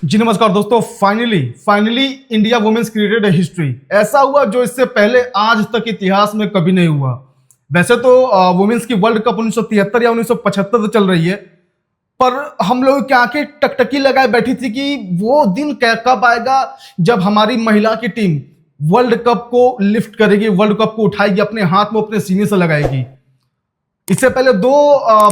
जी नमस्कार दोस्तों। Finally India womens created history. ऐसा हुआ जो इससे पहले आज तक इतिहास में कभी नहीं हुआ। वैसे तो वुमेन्स की वर्ल्ड कप 1973 या 1975 से चल रही है, पर हम लोग की आंखें टकटकी लगाए बैठी थी कि वो दिन कब आएगा जब हमारी महिला की टीम वर्ल्ड कप को लिफ्ट करेगी, वर्ल्ड कप को उठाएगी, अपने हाथ में अपने सीने से लगाएगी। इससे पहले दो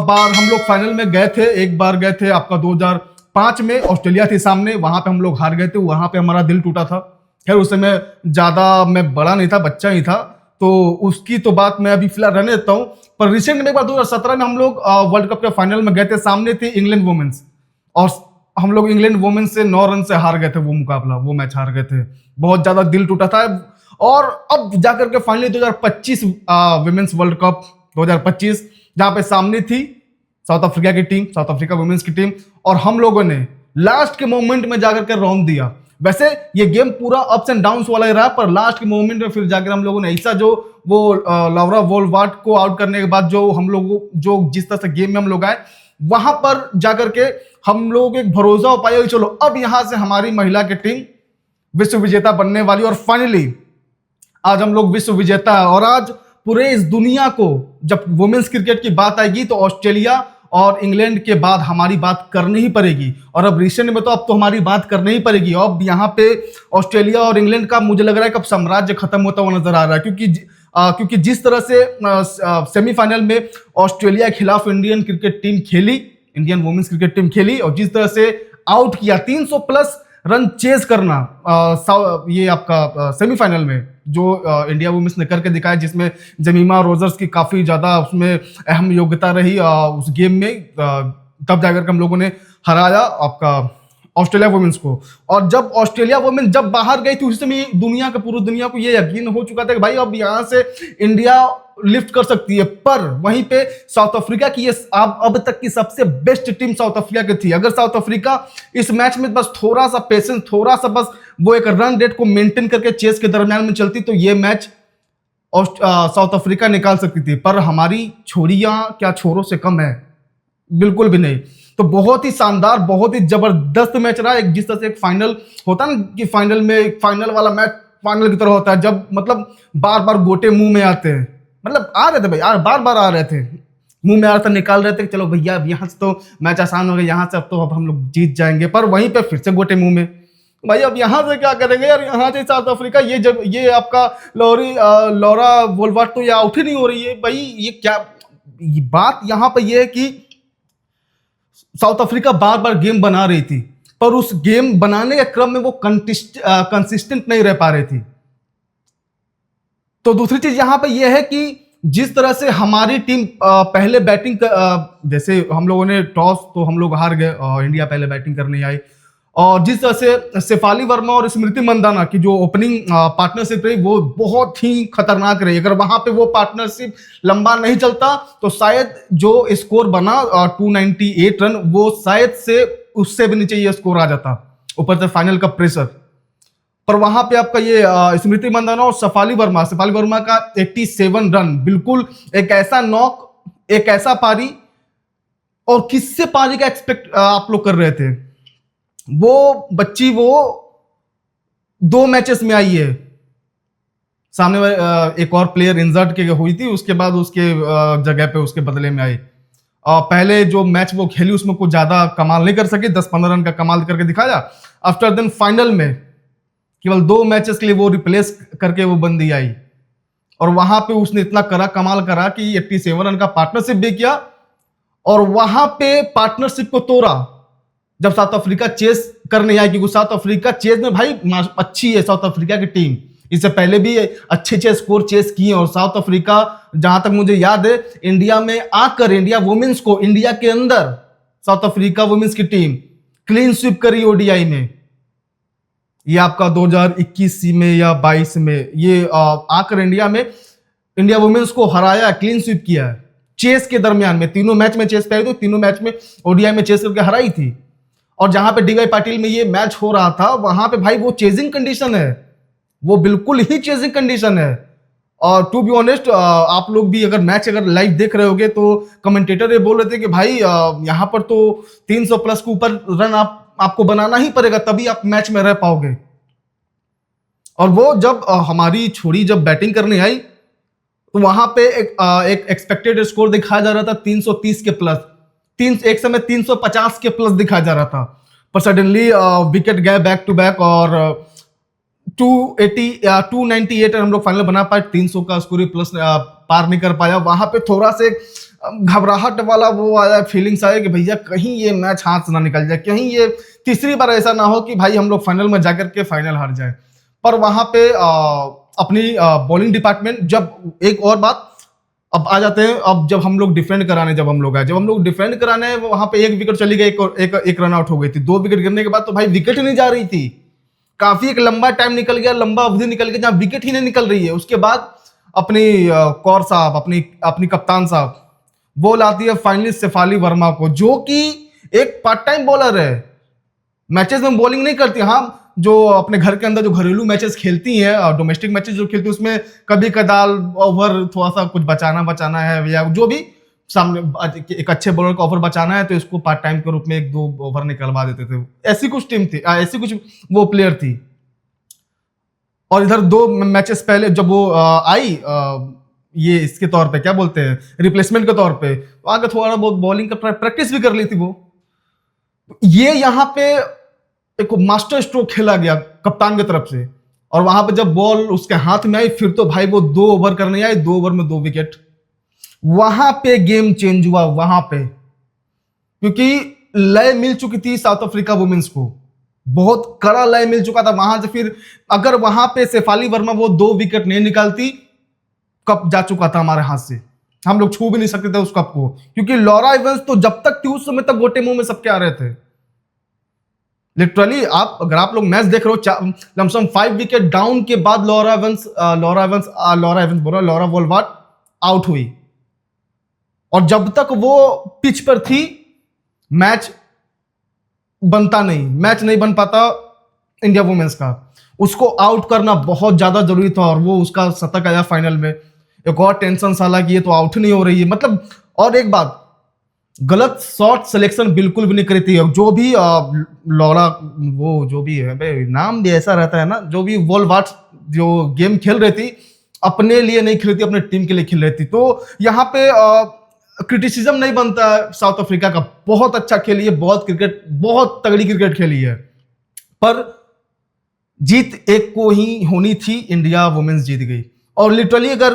बार हम लोग फाइनल में गए थे। एक बार गए थे आपका 2005 में, ऑस्ट्रेलिया थी सामने, वहां पे हम लोग हार गए थे, वहां पे हमारा दिल टूटा था। खैर उस समय ज्यादा मैं बड़ा नहीं था, बच्चा ही था, तो उसकी तो बात मैं अभी फिलहाल रहने देता हूं। पर रिसेंट में एक बार 2017 में हम लोग वर्ल्ड कप के फाइनल में गए थे, सामने थी इंग्लैंड वुमेन्स, और हम लोग इंग्लैंड वुमेन्स से 9 रन से हार गए थे। वो मुकाबला, वो मैच हार गए थे, बहुत ज्यादा दिल टूटा था। और अब जाकर के फाइनली 2025 वुमेन्स वर्ल्ड कप 2025, जहां पे सामने थी साउथ अफ्रीका की टीम, साउथ अफ्रीका वुमेन्स की टीम, और हम लोगों ने लास्ट के मोमेंट में जाकर के रौंद दिया। वैसे ये गेम पूरा अप्स एंड डाउन्स वाला ही रहा, पर लास्ट के मोमेंट में फिर जाकर हम लोगों ने ऐसा जो वो लौरा वोल्वाट को आउट करने के बाद जो हम लोग जो जिस तरह से गेम में हम लोग आए, वहां पर जाकर के हम लोग एक भरोसा हो पाया कि चलो अब यहां से हमारी महिला की टीम विश्व विजेता बनने वाली। और फाइनली आज हम लोग विश्व विजेता है। और आज पूरे इस दुनिया को जब वुमेन्स क्रिकेट की बात आएगी तो ऑस्ट्रेलिया और इंग्लैंड के बाद हमारी बात करनी ही पड़ेगी। और अब रिसेंट में तो अब तो हमारी बात करनी ही पड़ेगी। अब यहाँ पे ऑस्ट्रेलिया और इंग्लैंड का मुझे लग रहा है कि अब साम्राज्य खत्म होता हुआ नजर आ रहा है, क्योंकि जिस तरह से सेमीफाइनल में ऑस्ट्रेलिया के खिलाफ इंडियन क्रिकेट टीम खेली, इंडियन वुमेन्स क्रिकेट टीम खेली, और जिस तरह से आउट किया, 300 प्लस रन चेज करना ये आपका सेमीफाइनल में जो इंडिया वुमेन्स ने करके दिखाया, जिसमें जमीमा रोजर्स की काफी ज्यादा उसमें अहम योग्यता रही उस गेम में। तब जाकर के हम लोगों ने हराया आपका ऑस्ट्रेलिया वुमेन्स को। और जब ऑस्ट्रेलिया वुमेन जब बाहर गई थी, उस समय दुनिया का, पूरी दुनिया को ये यकीन हो चुका था कि भाई अब यहां से इंडिया लिफ्ट कर सकती है। पर वहीं पे साउथ अफ्रीका की ये अब तक की सबसे बेस्ट टीम साउथ अफ्रीका की थी। अगर साउथ अफ्रीका इस मैच में बस थोड़ा सा पेशेंस, थोड़ा सा बस वो एक रन रेट को मेंटेन करके चेस के दरमियान में चलती, तो ये मैच साउथ अफ्रीका निकाल सकती थी। पर हमारी छोरियां क्या छोरों से कम है? बिल्कुल भी नहीं। तो बहुत ही शानदार, बहुत ही जबरदस्त मैच रहा। एक जिस तरह से एक फाइनल होता है ना, कि फाइनल में एक फाइनल वाला मैच फाइनल की तरह होता है, जब मतलब बार बार गोटे मुंह में आते हैं, मतलब आ रहे थे भाई, बार बार आ रहे थे, मुंह में आ रहा था, निकाल रहे थे कि चलो भैया अब यहाँ से तो मैच आसान हो गया, यहाँ से अब हम लोग जीत जाएंगे। पर वहीं पे फिर से गोटे मुंह में, भाई अब यहाँ से क्या करेंगे यार, यहाँ से साउथ अफ्रीका ये आपका लौरा वोल्वाट तो ये आउट ही नहीं हो रही है भाई। ये क्या, ये बात यहाँ पे ये है कि साउथ अफ्रीका बार बार गेम बना रही थी, पर उस गेम बनाने के क्रम में वो कंसिस्टेंट नहीं रह पा रही थी। तो दूसरी चीज यहां पे यह है कि जिस तरह से हमारी टीम पहले बैटिंग जैसे हम लोगों ने टॉस तो हम लोग हार गए और इंडिया पहले बैटिंग करने आई, और जिस तरह से शेफाली वर्मा और स्मृति मंदाना की जो ओपनिंग पार्टनरशिप रही वो बहुत ही खतरनाक रही। अगर वहां पे वो पार्टनरशिप लंबा नहीं चलता तो शायद जो स्कोर बना 298 रन, वो शायद से उससे भी नीचे ये स्कोर आ जाता, ऊपर से फाइनल का प्रेशर। पर वहां पे आपका ये स्मृति मंदाना और शेफाली वर्मा का 87 रन, बिल्कुल एक ऐसा नॉक, एक ऐसा पारी, और किससे पारी का एक्सपेक्ट आप लोग कर रहे थे? वो बच्ची वो 2 मैचेस में आई है, सामने एक और प्लेयर इंजर्ड के हुई थी, उसके बाद उसके जगह पे उसके बदले में आई। पहले जो मैच वो खेली उसमें कुछ ज्यादा कमाल नहीं कर सकी, 10-15 रन का कमाल करके दिखाया। आफ्टर देन फाइनल में केवल 2 मैचेस के लिए वो रिप्लेस करके वो बंदी आई, और वहां पे उसने इतना कमाल करा कि 87 रन का पार्टनरशिप भी किया, और वहां पे पार्टनरशिप को तोड़ा जब साउथ अफ्रीका चेस करने आई, क्योंकि साउथ अफ्रीका चेस में भाई अच्छी है साउथ अफ्रीका की टीम, इससे पहले भी अच्छे स्कोर चेस किए। और साउथ अफ्रीका, जहां तक मुझे याद है, इंडिया में आकर इंडिया वुमेन्स को, इंडिया के अंदर साउथ अफ्रीका वुमेन्स की टीम क्लीन स्वीप करी ओडीआई में। ये आपका 2021 में या 22 में ये आकर इंडिया में इंडिया वुमेन्स को हराया, क्लीन स्वीप किया है चेस के दरमियान में। तीनों मैच में चेस पे आई, तो तीनों मैच में ओडीआई में चेस करके हराई थी। और जहां पे डीवाई पाटिल में ये मैच हो रहा था, वहां पे भाई वो चेजिंग कंडीशन है, वो बिल्कुल ही चेजिंग कंडीशन है। और टू बी ऑनेस्ट, आप लोग भी अगर मैच अगर लाइव देख रहे होगे तो कमेंटेटर ये बोल रहे थे कि भाई यहाँ पर तो 300 प्लस के ऊपर रन आप आपको बनाना ही पड़ेगा, तभी आप मैच में रह पाओगे। और वो जब हमारी छोड़ी जब बैटिंग करने आई तो वहां पे एक एक्सपेक्टेड स्कोर दिखाया जा रहा था 330 के प्लस, एक समय 350 के प्लस दिखाया जा रहा था, पर सडनली विकेट गए बैक टू बैक और 280 या 298 हम लोग फाइनल बना पाए। 300 का स्कोर प्लस पार नहीं कर पाया। वहां पे थोड़ा से घबराहट वाला वो आया, फीलिंग्स आया कि भैया कहीं ये मैच हाथ से ना निकल जाए, कहीं ये तीसरी बार ऐसा ना हो कि भाई हम लोग फाइनल में जाकर के फाइनल हार जाए। पर वहां पे अपनी बॉलिंग डिपार्टमेंट, जब एक और बात अब आ जाते हैं, अब जब हम लोग डिफेंड कराने जब हम लोग डिफेंड कराने वहां पे एक विकेट चली गई, एक रन आउट हो गई थी। 2 विकेट गिरने के बाद तो भाई विकेट ही नहीं जा रही थी, काफी एक लंबा टाइम निकल गया, लंबा अवधि निकल गया जहां विकेट ही नहीं निकल रही है। उसके बाद अपनी कौर साहब, अपनी कप्तान साहब बॉल आती है फाइनली शेफाली वर्मा को, जो कि एक पार्ट टाइम बॉलर है, मैचेस में बॉलिंग नहीं करती। हाँ, जो अपने घर के अंदर जो घरेलू मैचेस खेलती हैं और डोमेस्टिक मैचेस जो खेलती है उसमें कभी कदाल ओवर थोड़ा सा कुछ बचाना है या जो भी सामने एक अच्छे बॉलर का ओवर बचाना है तो इसको पार्ट टाइम के रूप में 1-2 ओवर निकलवा देते थे। ऐसी कुछ टीम थी, ऐसी कुछ वो प्लेयर थी। और इधर 2 मैचेस पहले जब वो आई ये इसके तौर पे क्या बोलते हैं, रिप्लेसमेंट के तौर पे, आगे थोड़ा बहुत बॉलिंग का प्रैक्टिस भी कर ली थी वो। ये यहाँ पे एक मास्टर स्ट्रोक खेला गया कप्तान की तरफ से, और वहां पे जब बॉल उसके हाथ में आई फिर तो भाई वो 2 ओवर करने आई, 2 ओवर में 2 विकेट। वहां पे गेम चेंज हुआ वहां पे, क्योंकि लय मिल चुकी थी साउथ अफ्रीका वुमेन्स को, बहुत कड़ा लय मिल चुका था वहां से। फिर अगर वहां पे शेफाली वर्मा वो 2 विकेट नहीं निकालती, कप जा चुका था हमारे हाथ से, हम लोग छू भी नहीं सकते थे उस कप को, क्योंकि लॉरा इवेंस तो जब तक थी उस समय तक गोटे मुंह में सबके आ रहे थे लिटरली। अगर आप लोग मैच देख रहे हो, लमसम 5 विकेट डाउन के बाद लॉरा वोल्वाट आउट हुई, और जब तक वो पिच पर थी मैच नहीं बन पाता इंडिया वुमेन्स का। उसको आउट करना बहुत ज्यादा जरूरी था, और वो उसका शतक आया फाइनल में। एक और टेंशन साला कि ये तो आउट नहीं हो रही है, मतलब। और एक बात, गलत शॉट सिलेक्शन बिल्कुल भी नहीं करी थी। जो भी लॉरा, वो जो भी है, नाम भी ऐसा रहता है ना, जो भी वोल्वाट जो गेम खेल रही थी अपने लिए नहीं खेल रही थी, अपने टीम के लिए खेल रही थी। तो यहाँ पे क्रिटिसिज्म नहीं बनता है साउथ अफ्रीका का, बहुत अच्छा खेली है, बहुत तगड़ी क्रिकेट खेली है, पर जीत एक को ही होनी थी, इंडिया वुमेन्स जीत गई। और लिटरली अगर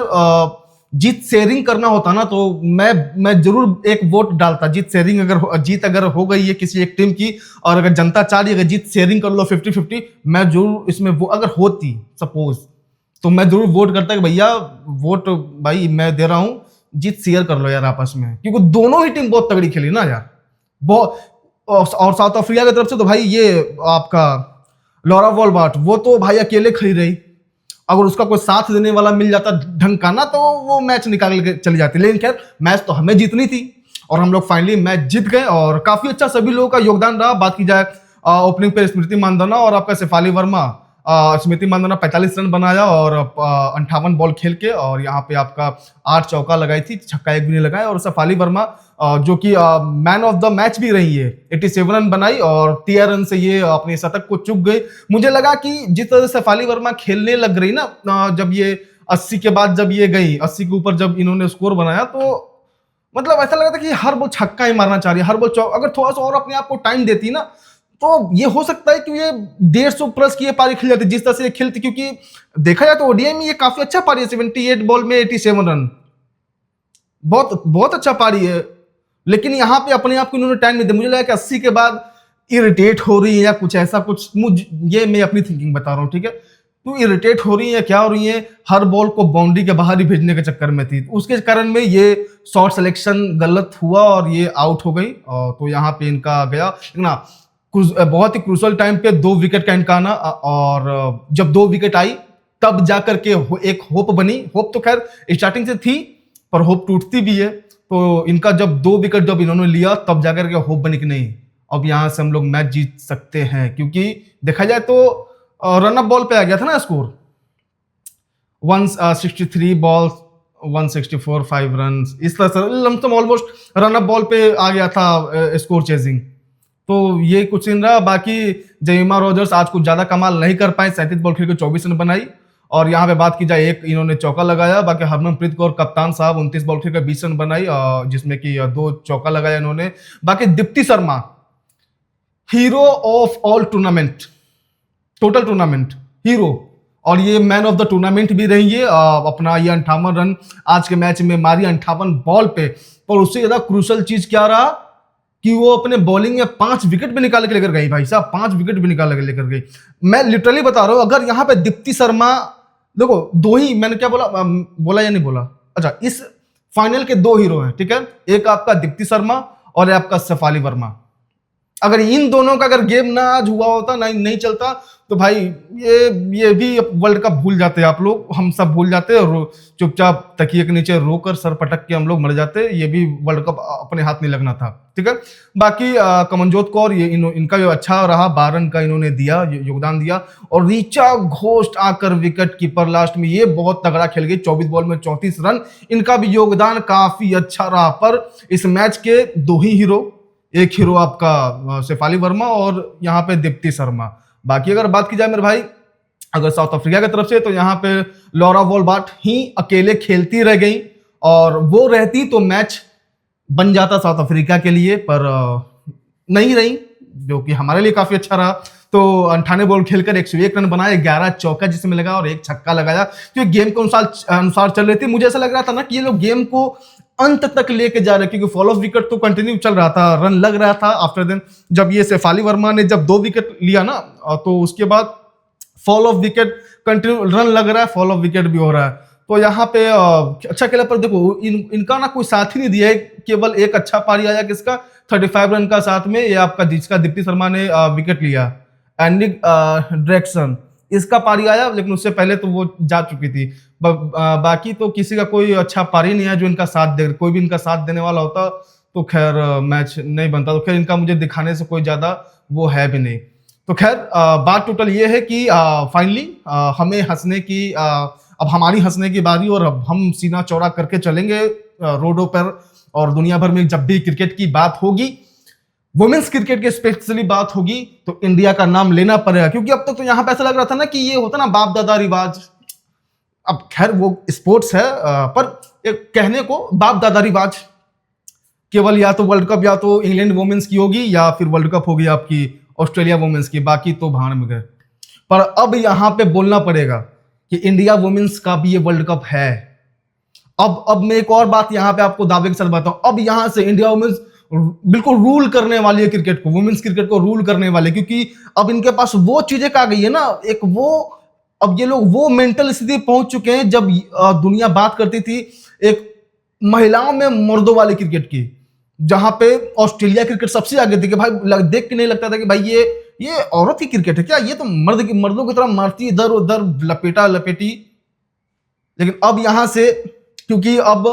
जीत शेयरिंग करना होता ना तो मैं जरूर एक वोट डालता। जीत अगर हो गई है किसी एक टीम की, और अगर जनता चाह रही है अगर जीत शेयरिंग कर लो 50-50, मैं जरूर इसमें वो अगर होती सपोज, तो मैं जरूर वोट करता कि भैया वोट भाई मैं दे रहा हूं, जीत शेयर कर लो यार आपस में, क्योंकि दोनों ही टीम बहुत तगड़ी खेली ना यार, बहुत। और साउथ अफ्रीका की तरफ से तो भाई ये आपका लॉरा वोल्वाट, वो तो भाई अकेले खड़ी रही, अगर उसका कोई साथ देने वाला मिल जाता ढंग का ना तो वो मैच निकाल के चली जाती। लेकिन खैर मैच तो हमें जीतनी थी, और हम लोग फाइनली मैच जीत गए, और काफी अच्छा सभी लोगों का योगदान रहा। बात की जाए ओपनिंग पे स्मृति मानधना और आपका शेफाली वर्मा, स्मृति मानधना 45 रन बनाया और 58 बॉल खेल के, और यहाँ पे आपका 8 चौका लगाई थी, छक्का एक भी नहीं लगाया। और शेफाली वर्मा जो कि मैन ऑफ द मैच भी रही है, 87 रन बनाई और 13 रन से ये अपने शतक को चूक गई। मुझे लगा कि जिस तरह से शेफाली वर्मा खेलने लग रही ना, जब ये 80 के बाद जब ये गई, 80 के ऊपर जब इन्होंने स्कोर बनाया, तो मतलब ऐसा लगा था कि हर बॉल छक्का ही मारना चाह रही है, हर बॉल चौका। अगर थोड़ा सा और अपने आप को टाइम देती ना तो ये हो सकता है कि ये 150 प्लस की ये पारी खेल जाती जिस तरह से ये खेलती, क्योंकि देखा जाए तो ओडीआई में ये काफी अच्छा पारी है, 78 बॉल में 87 रन, बहुत बहुत अच्छा पारी है। लेकिन यहाँ पे अपने आप को इन्होंने टाइम नहीं दिया। मुझे लगा कि 80 के बाद इरिटेट हो रही है या कुछ ऐसा कुछ, ये मैं अपनी थिंकिंग बता रहा हूँ, ठीक है। तो इरिटेट हो रही है, क्या हो रही है, हर बॉल को बाउंड्री के बाहर ही भेजने के चक्कर में थी, उसके कारण में ये शॉट सिलेक्शन गलत हुआ और ये आउट हो गई। तो यहाँ पे इनका गया ना, बहुत ही क्रूशल टाइम पे 2 विकेट का इनका आना, और जब 2 विकेट आई तब जाकर के एक होप बनी। होप तो खैर स्टार्टिंग से थी, पर होप टूटती भी है। तो इनका जब 2 विकेट जब इन्होंने लिया तब जाकर के होप बनी कि नहीं अब यहां से हम लोग मैच जीत सकते हैं, क्योंकि देखा जाए तो रन अप बॉल पे आ गया था ना स्कोर, 163 बॉल 164 5 रन, इस तरह से lump sum almost run up ball पे आ गया था स्कोर चेजिंग। तो ये कुछ सीन रहा। बाकी जेमिमा रोजर्स आज कुछ ज्यादा कमाल नहीं कर पाए, 37 बॉल खेल के 24 रन बनाई। और यहाँ पे बात की जाए, एक इन्होंने चौका लगाया। बाकी हरमनप्रीत कौर कप्तान साहब 29 बॉल खेल के 20 रन बनाई, जिसमें कि 2 चौका लगाया इन्होंने। बाकी Deepti Sharma hero of all tournament, total tournament hero, और ये मैन ऑफ द टूर्नामेंट भी रही है। अपना ये 58 रन आज के मैच में मारी 58 बॉल पे। पर उससे ज्यादा क्रूशल चीज क्या रहा कि वो अपने बॉलिंग में 5 विकेट भी निकाल के लेकर गई भाई साहब, 5 विकेट भी निकाल के लेकर गई। मैं लिटरली बता रहा हूं, अगर यहाँ पे दीप्ति शर्मा, देखो 2 ही, मैंने क्या बोला, बोला या नहीं बोला, अच्छा, इस फाइनल के 2 हीरो हैं, ठीक है, एक आपका दीप्ति शर्मा और आपका शेफाली वर्मा। अगर इन दोनों का अगर गेम ना आज हुआ होता, नहीं चलता, तो भाई ये भी वर्ल्ड कप भूल जाते हैं आप लोग, हम सब भूल जाते और चुपचाप तकिए के नीचे रोकर सर पटक के हम लोग मर जाते। ये भी वर्ल्ड कप अपने हाथ नहीं लगना था, ठीक है। बाकी कमलजोत कौर, ये इनका जो अच्छा रहा, 12 रन का इन्होंने दिया, योगदान दिया। और ऋचा घोष आकर विकेट कीपर लास्ट में, ये बहुत तगड़ा खेल गई, 24 बॉल में 34 रन, इनका भी योगदान काफी अच्छा रहा। पर इस मैच के 2 ही हीरो, एक हीरो आपका शेफाली वर्मा और यहाँ पे दीप्ति शर्मा। बाकी अगर बात की जाए मेरे भाई, अगर साउथ अफ्रीका की तरफ से, तो यहाँ पे लॉरा वॉलबार्ट ही अकेले खेलती रह गई, और वो रहती तो मैच बन जाता साउथ अफ्रीका के लिए, पर नहीं रही, जो कि हमारे लिए काफी अच्छा रहा। तो 98 बॉल खेलकर 101 रन बनाए, 11 चौका जिसमें लगा और 1 छक्का लगाया, तो गेम के अनुसार चल रही थी। मुझे ऐसा लग रहा था ना कि ये लोग गेम को अंत तक लेके जा रहे, क्योंकि फॉल ऑफ विकेट तो कंटिन्यू चल रहा था, रन लग रहा था आफ्टर देन। जब ये शेफाली वर्मा ने जब 2 विकेट लिया ना, तो उसके बाद fall of wicket continue, run लग रहा है, फॉल ऑफ विकेट भी हो रहा है। तो यहाँ पे अच्छा खेला, पर देखो इनका ना कोई साथ ही नहीं दिया है, केवल एक अच्छा पारी आया किसका, 35 रन का, साथ में ये आपका जिसका दीप्ति शर्मा ने विकेट लिया, एंडिक ड्रेक्सन, इसका पारी आया, लेकिन उससे पहले तो वो जा चुकी थी। बाकी तो किसी का कोई अच्छा पारी नहीं है जो इनका साथ दे, कोई भी इनका साथ देने वाला होता तो खैर मैच नहीं बनता। तो खैर इनका मुझे दिखाने से कोई ज्यादा वो है भी नहीं। तो खैर बात टोटल ये है कि फाइनली हमें हंसने की, अब हमारी हंसने की बारी, और अब हम सीना चौड़ा करके चलेंगे रोडों पर, और दुनिया भर में जब भी क्रिकेट की बात होगी, वुमेन्स क्रिकेट की स्पेशली बात होगी, तो इंडिया का नाम लेना पड़ेगा। क्योंकि अब तक तो यहाँ पे ऐसा लग रहा था ना कि ये होता ना बाप दादा रिवाज, अब खैर वो स्पोर्ट्स है, पर एक कहने को बाप दादा रिवाज, केवल या तो वर्ल्ड कप या तो इंग्लैंड वुमेन्स की होगी, या फिर वर्ल्ड कप होगी आपकी ऑस्ट्रेलिया वुमेन्स की, बाकी तो भाड़ में गए। पर अब यहाँ पे बोलना पड़ेगा कि इंडिया वुमेन्स का भी ये वर्ल्ड कप है। अब मैं एक और बात यहाँ पे आपको दावे के साथ बताऊं, अब यहाँ से इंडिया वुमेन्स बिल्कुल रूल करने वाली है क्रिकेट को, वुमेन्स क्रिकेट को रूल करने वाले, क्योंकि अब इनके पास वो चीजें आ गई है ना, एक वो, अब ये लोग वो मेंटल स्थिति पहुंच चुके हैं, जब दुनिया बात करती थी एक महिलाओं में मर्दों वाली क्रिकेट की, जहां पे ऑस्ट्रेलिया क्रिकेट सबसे आगे थी, कि भाई देख के नहीं लगता था कि भाई ये औरत की क्रिकेट है क्या, ये तो मर्दों की तरह मारती, इधर उधर लपेटा लपेटी। लेकिन अब यहां से, क्योंकि अब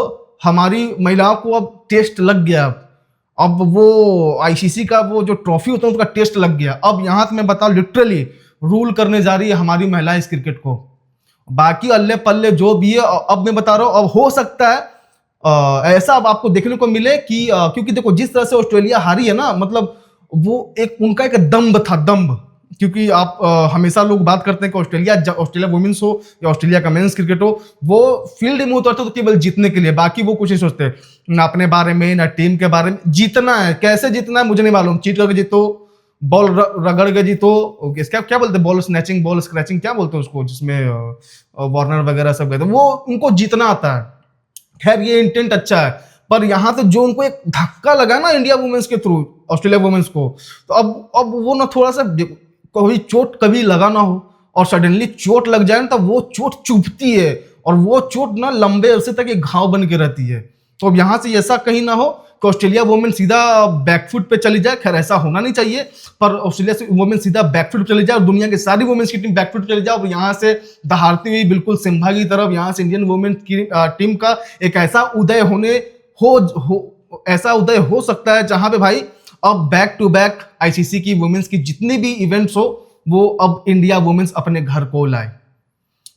हमारी महिलाओं को अब टेस्ट लग गया, अब वो आईसीसी का वो जो ट्रॉफी होता है उसका टेस्ट लग गया। अब यहां से मैं बता, लिटरली रूल करने जा रही है हमारी महिलाएं इस क्रिकेट को। बाकी अल्ले पल्ले जो भी है, अब मैं बता रहा हूं, अब हो सकता है ऐसा अब आपको देखने को मिले कि क्योंकि देखो जिस तरह से ऑस्ट्रेलिया हारी है ना, मतलब वो एक उनका एक दम्भ था, दम्भ। क्योंकि आप हमेशा लोग बात करते हैं कि ऑस्ट्रेलिया वुमेन्स हो या ऑस्ट्रेलिया का मेंस क्रिकेट हो, वो फील्ड में उतरते तो केवल जीतने के लिए, बाकी वो कुछ नहीं सोचते ना अपने बारे में ना टीम के बारे में। जीतना है, कैसे जीतना है मुझे नहीं मालूम, चीट करके जीतो, बॉल रगड़ के जीतो, क्या बोलते हैं, बॉल स्नैचिंग, बॉल स्क्रैचिंग, क्या बोलते हैं उसको, जिसमें वार्नर वगैरह सब गए, वो उनको जीतना आता है। खैर ये इंटेंट अच्छा है, पर यहाँ से जो उनको एक धक्का लगा ना इंडिया वुमेन्स के थ्रू ऑस्ट्रेलिया वुमेन्स को, तो अब वो ना थोड़ा सा, कभी चोट कभी लगा ना हो और सडनली चोट लग जाए ना, तो वो चोट चुभती है, और वो चोट ना लंबे अरसे तक एक घाव बन के रहती है। तो अब यहाँ से ऐसा कहीं ना हो कि ऑस्ट्रेलिया वुमेन सीधा बैकफुट पे चली जाए, खैर ऐसा होना नहीं चाहिए, पर ऑस्ट्रेलिया से वुमेन सीधा बैकफुट पे चली जाए और दुनिया की सारी वुमेन्स की टीम बैकफुट पे चली जाए, और यहाँ से दहाड़ती हुई बिल्कुल सिम्बा की तरफ यहाँ से इंडियन वुमेन की टीम का एक ऐसा उदय ऐसा उदय हो सकता है जहां पे भाई अब बैक टू बैक आईसीसी की वुमेन्स की जितनी भी इवेंट्स हो, वो अब इंडिया वुमेन्स अपने घर को लाए।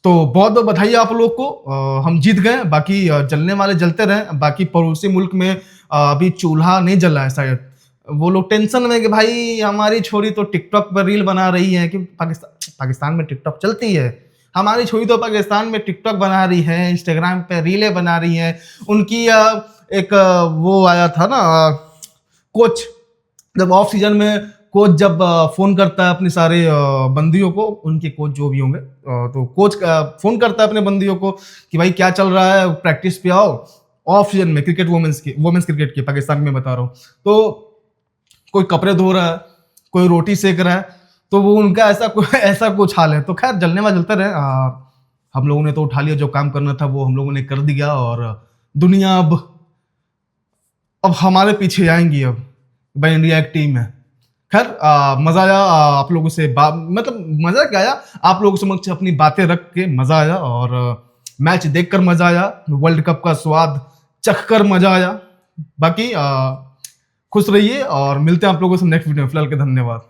तो बहुत बहुत बधाई आप लोग को, हम जीत गए। बाकी जलने वाले जलते रहे, बाकी पड़ोसी मुल्क में अभी चूल्हा नहीं जल रहा है शायद, वो लोग टेंशन में कि भाई हमारी छोरी तो टिकटॉक पर रील बना रही है, कि पाकिस्तान में टिकटॉक चलती है, हमारी छोरी तो पाकिस्तान में टिकटॉक बना रही है, इंस्टाग्राम पे रीलें बना रही है। उनकी एक वो आया था ना, कोच जब ऑफ सीजन में कोच जब फोन करता है अपने सारे बंदियों को, उनके कोच जो भी होंगे, तो कोच फोन करता है अपने बंदियों को कि भाई क्या चल रहा है, प्रैक्टिस पे आओ। ऑफ सीजन में क्रिकेट, वुमेन्स क्रिकेट की, पाकिस्तान में बता रहा हूँ। तो कोई कपड़े धो रहा है, कोई रोटी सेक रहा है, तो वो उनका ऐसा कुछ हाल है। तो खैर जलने में जलते रहे, हम लोगों ने तो उठा लिया, जो काम करना था वो हम लोगों ने कर दिया, और दुनिया अब हमारे पीछे आएंगी। अब भाई इंडिया एक टीम है। खैर मजा आया आप लोगों से मतलब मजा क्या आया, आप लोगों के समक्ष अपनी बातें रख के मजा आया, और मैच देखकर मजा आया, वर्ल्ड कप का स्वाद चख कर मजा आया। बाकी खुश रहिए और मिलते हैं आप लोगों से नेक्स्ट वीडियो में। फिलहाल के धन्यवाद।